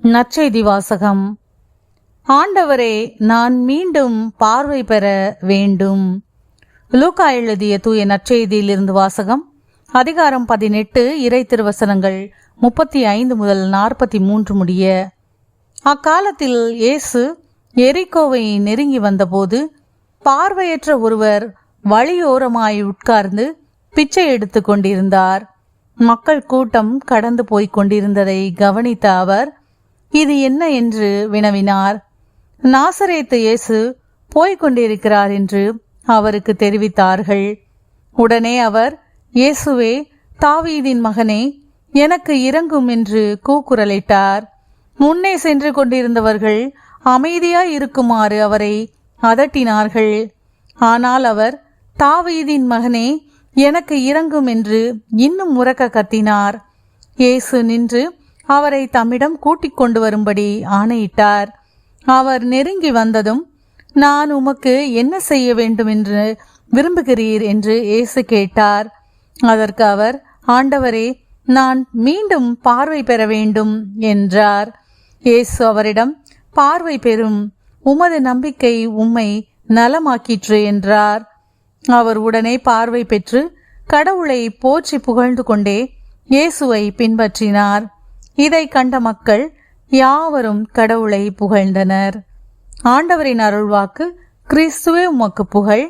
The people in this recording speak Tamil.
நற்செய்தி வாசகம். ஆண்டவரே, நான் மீண்டும் பார்வை பெற வேண்டும். லூக்கா எழுதிய தூய நற்செய்தியிலிருந்து வாசகம். அதிகாரம் 18, இறை திருவசனங்கள் 35 முதல் 43 முடிய. அக்காலத்தில் இயேசு எரிகோவை நெருங்கி வந்தபோது பார்வையற்ற ஒருவர் வழியோரமாய் உட்கார்ந்து பிச்சை எடுத்து கொண்டிருந்தார். மக்கள் கூட்டம் கடந்து போய்க் கொண்டிருந்ததை கவனித்த அவர், இது என்ன என்று வினவினார். நாசரேத்து இயேசு போய்க் கொண்டிருக்கிறார் என்று அவருக்கு தெரிவித்தார்கள். உடனே அவர், இயேசுவே, தாவீதின் மகனே, எனக்கு இரங்கும் என்று கூக்குரலிட்டார். முன்னே சென்று கொண்டிருந்தவர்கள் அமைதியாய் இருக்குமாறு அவரை அதட்டினார்கள். ஆனால் அவர், தாவீதின் மகனே, எனக்கு இரங்கும் என்று இன்னும் உரக்க கத்தினார். இயேசு நின்று அவரை தம்மிடம் கூட்டிக் கொண்டு வரும்படி ஆணையிட்டார். அவர் நெருங்கி வந்ததும், நான் உமக்கு என்ன செய்ய வேண்டும் என்று விரும்புகிறீர் என்று இயேசு கேட்டார். அதற்கு அவர், ஆண்டவரே, நான் மீண்டும் பார்வை பெற வேண்டும் என்றார். இயேசு அவரிடம், பார்வை பெறும், உமது நம்பிக்கை உம்மை நலமாக்கிற்று என்றார். அவர் உடனே பார்வை பெற்று கடவுளை போற்றி புகழ்ந்து கொண்டே இயேசுவை பின்பற்றினார். இதை கண்ட மக்கள் யாவரும் கடவுளை புகழ்ந்தனர். ஆண்டவரின் அருள்வாக்கு. கிறிஸ்துவே உமக்கு புகழ்.